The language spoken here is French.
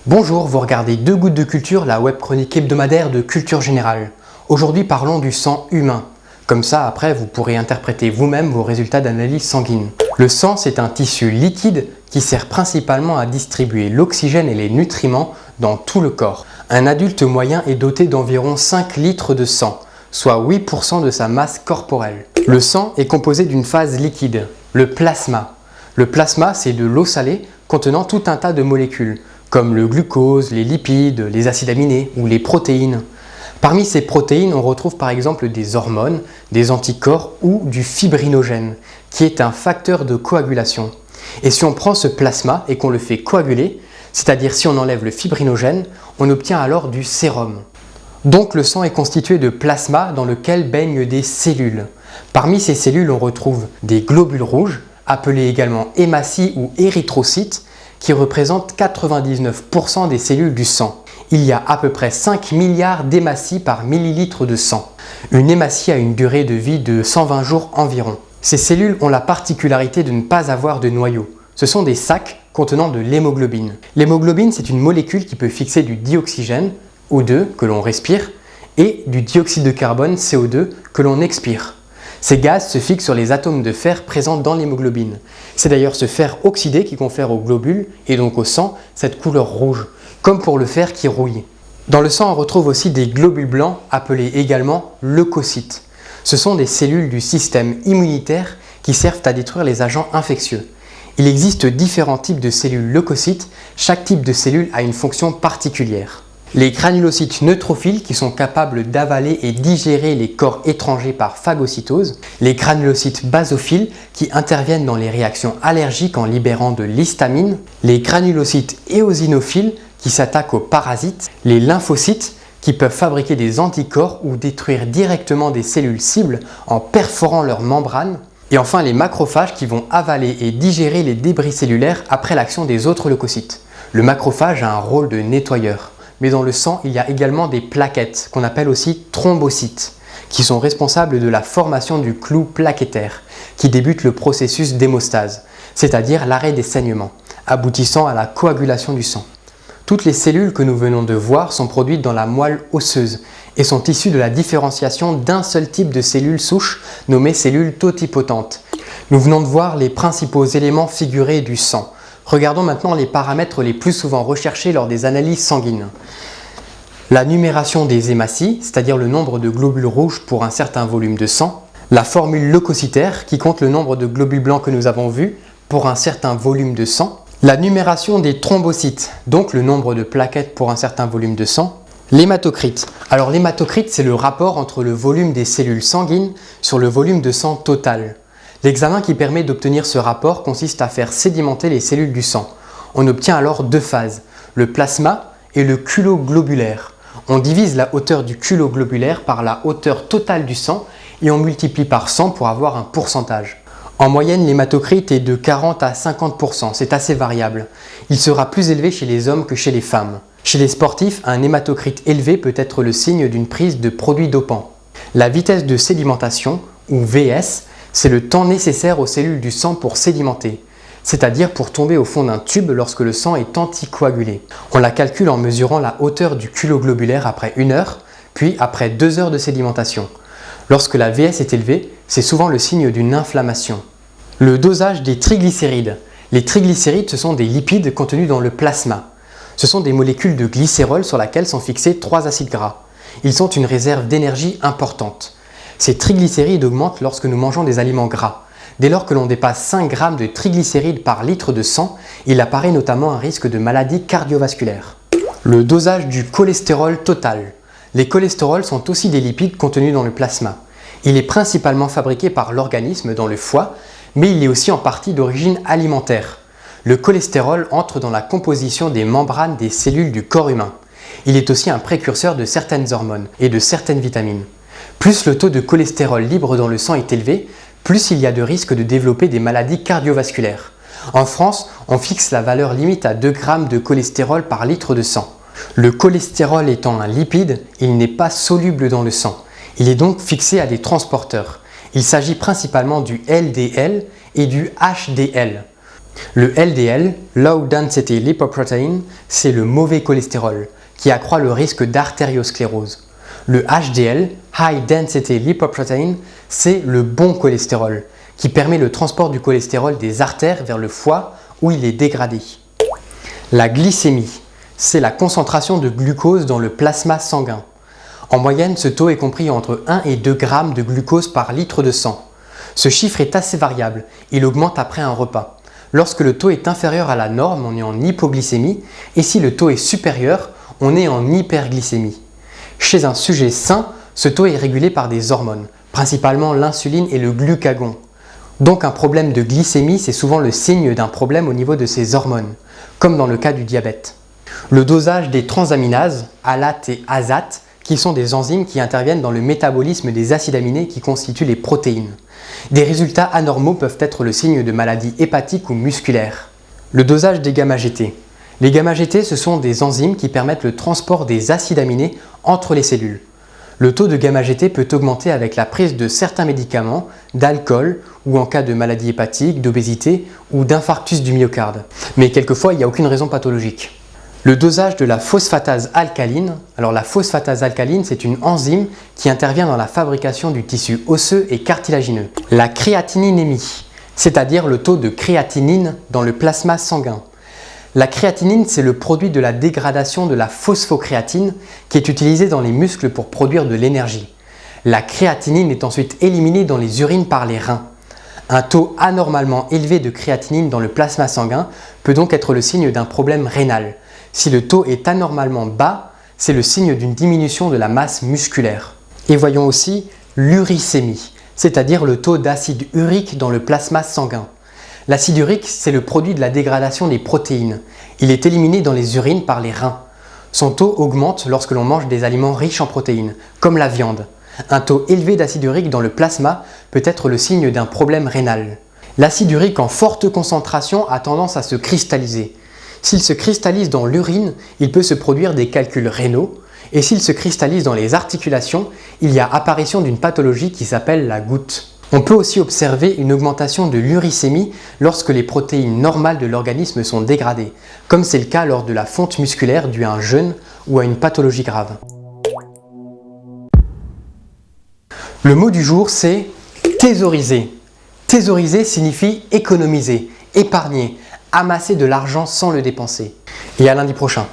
Bonjour, vous regardez Deux Gouttes de Culture, la web chronique hebdomadaire de culture générale. Aujourd'hui, parlons du sang humain. Comme ça, après, vous pourrez interpréter vous-même vos résultats d'analyse sanguine. Le sang, c'est un tissu liquide qui sert principalement à distribuer l'oxygène et les nutriments dans tout le corps. Un adulte moyen est doté d'environ 5 litres de sang, soit 8% de sa masse corporelle. Le sang est composé d'une phase liquide, le plasma. Le plasma, c'est de l'eau salée contenant tout un tas de molécules, comme le glucose, les lipides, les acides aminés ou les protéines. Parmi ces protéines, on retrouve par exemple des hormones, des anticorps ou du fibrinogène, qui est un facteur de coagulation. Et si on prend ce plasma et qu'on le fait coaguler, c'est-à-dire si on enlève le fibrinogène, on obtient alors du sérum. Donc le sang est constitué de plasma dans lequel baignent des cellules. Parmi ces cellules, on retrouve des globules rouges, appelés également hématies ou érythrocytes, qui représentent 99% des cellules du sang. Il y a à peu près 5 milliards d'hématies par millilitre de sang. Une hématie a une durée de vie de 120 jours environ. Ces cellules ont la particularité de ne pas avoir de noyau. Ce sont des sacs contenant de l'hémoglobine. L'hémoglobine, c'est une molécule qui peut fixer du dioxygène, O2, que l'on respire, et du dioxyde de carbone, CO2, que l'on expire. Ces gaz se fixent sur les atomes de fer présents dans l'hémoglobine. C'est d'ailleurs ce fer oxydé qui confère aux globules, et donc au sang, cette couleur rouge, comme pour le fer qui rouille. Dans le sang, on retrouve aussi des globules blancs, appelés également leucocytes. Ce sont des cellules du système immunitaire qui servent à détruire les agents infectieux. Il existe différents types de cellules leucocytes, chaque type de cellule a une fonction particulière. Les granulocytes neutrophiles qui sont capables d'avaler et digérer les corps étrangers par phagocytose, les granulocytes basophiles qui interviennent dans les réactions allergiques en libérant de l'histamine, les granulocytes éosinophiles qui s'attaquent aux parasites, les lymphocytes qui peuvent fabriquer des anticorps ou détruire directement des cellules cibles en perforant leurs membranes, et enfin les macrophages qui vont avaler et digérer les débris cellulaires après l'action des autres leucocytes. Le macrophage a un rôle de nettoyeur. Mais dans le sang, il y a également des plaquettes, qu'on appelle aussi thrombocytes, qui sont responsables de la formation du clou plaquettaire, qui débute le processus d'hémostase, c'est-à-dire l'arrêt des saignements, aboutissant à la coagulation du sang. Toutes les cellules que nous venons de voir sont produites dans la moelle osseuse et sont issues de la différenciation d'un seul type de cellules souches nommées cellules totipotentes. Nous venons de voir les principaux éléments figurés du sang. Regardons maintenant les paramètres les plus souvent recherchés lors des analyses sanguines. La numération des hématies, c'est-à-dire le nombre de globules rouges pour un certain volume de sang. La formule leucocytaire, qui compte le nombre de globules blancs que nous avons vus pour un certain volume de sang. La numération des thrombocytes, donc le nombre de plaquettes pour un certain volume de sang. L'hématocrit. Alors l'hématocrit, c'est le rapport entre le volume des cellules sanguines sur le volume de sang total. L'examen qui permet d'obtenir ce rapport consiste à faire sédimenter les cellules du sang. On obtient alors deux phases, le plasma et le culot globulaire. On divise la hauteur du culot globulaire par la hauteur totale du sang et on multiplie par 100 pour avoir un pourcentage. En moyenne, l'hématocrit est de 40 à 50%, c'est assez variable. Il sera plus élevé chez les hommes que chez les femmes. Chez les sportifs, un hématocrit élevé peut être le signe d'une prise de produits dopants. La vitesse de sédimentation, ou VS, c'est le temps nécessaire aux cellules du sang pour sédimenter, c'est-à-dire pour tomber au fond d'un tube lorsque le sang est anticoagulé. On la calcule en mesurant la hauteur du culot globulaire après 1 heure, puis après 2 heures de sédimentation. Lorsque la VS est élevée, c'est souvent le signe d'une inflammation. Le dosage des triglycérides. Les triglycérides, ce sont des lipides contenus dans le plasma. Ce sont des molécules de glycérol sur lesquelles sont fixés 3 acides gras. Ils sont une réserve d'énergie importante. Ces triglycérides augmentent lorsque nous mangeons des aliments gras. Dès lors que l'on dépasse 5 g de triglycérides par litre de sang, il apparaît notamment un risque de maladie cardiovasculaire. Le dosage du cholestérol total. Les cholestérols sont aussi des lipides contenus dans le plasma. Il est principalement fabriqué par l'organisme dans le foie, mais il est aussi en partie d'origine alimentaire. Le cholestérol entre dans la composition des membranes des cellules du corps humain. Il est aussi un précurseur de certaines hormones et de certaines vitamines. Plus le taux de cholestérol libre dans le sang est élevé, plus il y a de risques de développer des maladies cardiovasculaires. En France, on fixe la valeur limite à 2 g de cholestérol par litre de sang. Le cholestérol étant un lipide, il n'est pas soluble dans le sang. Il est donc fixé à des transporteurs. Il s'agit principalement du LDL et du HDL. Le LDL, Low Density Lipoprotein, c'est le mauvais cholestérol qui accroît le risque d'artériosclérose. Le HDL, High Density Lipoprotein, c'est le bon cholestérol qui permet le transport du cholestérol des artères vers le foie où il est dégradé. La glycémie, c'est la concentration de glucose dans le plasma sanguin. En moyenne, ce taux est compris entre 1 et 2 grammes de glucose par litre de sang. Ce chiffre est assez variable, il augmente après un repas. Lorsque le taux est inférieur à la norme, on est en hypoglycémie, et si le taux est supérieur, on est en hyperglycémie. Chez un sujet sain, ce taux est régulé par des hormones, principalement l'insuline et le glucagon. Donc un problème de glycémie, c'est souvent le signe d'un problème au niveau de ces hormones, comme dans le cas du diabète. Le dosage des transaminases, ALAT et ASAT, qui sont des enzymes qui interviennent dans le métabolisme des acides aminés qui constituent les protéines. Des résultats anormaux peuvent être le signe de maladies hépatiques ou musculaires. Le dosage des gamma-GT. Les gamma-GT, ce sont des enzymes qui permettent le transport des acides aminés entre les cellules. Le taux de gamma-GT peut augmenter avec la prise de certains médicaments, d'alcool ou en cas de maladie hépatique, d'obésité ou d'infarctus du myocarde. Mais quelquefois, il n'y a aucune raison pathologique. Le dosage de la phosphatase alcaline. Alors la phosphatase alcaline, c'est une enzyme qui intervient dans la fabrication du tissu osseux et cartilagineux. La créatininémie, c'est-à-dire le taux de créatinine dans le plasma sanguin. La créatinine, c'est le produit de la dégradation de la phosphocréatine qui est utilisée dans les muscles pour produire de l'énergie. La créatinine est ensuite éliminée dans les urines par les reins. Un taux anormalement élevé de créatinine dans le plasma sanguin peut donc être le signe d'un problème rénal. Si le taux est anormalement bas, c'est le signe d'une diminution de la masse musculaire. Et voyons aussi l'uricémie, c'est-à-dire le taux d'acide urique dans le plasma sanguin. L'acide urique, c'est le produit de la dégradation des protéines. Il est éliminé dans les urines par les reins. Son taux augmente lorsque l'on mange des aliments riches en protéines, comme la viande. Un taux élevé d'acide urique dans le plasma peut être le signe d'un problème rénal. L'acide urique en forte concentration a tendance à se cristalliser. S'il se cristallise dans l'urine, il peut se produire des calculs rénaux, et s'il se cristallise dans les articulations, il y a apparition d'une pathologie qui s'appelle la goutte. On peut aussi observer une augmentation de l'uricémie lorsque les protéines normales de l'organisme sont dégradées, comme c'est le cas lors de la fonte musculaire due à un jeûne ou à une pathologie grave. Le mot du jour, c'est thésauriser. Thésauriser signifie économiser, épargner, amasser de l'argent sans le dépenser. Et à lundi prochain.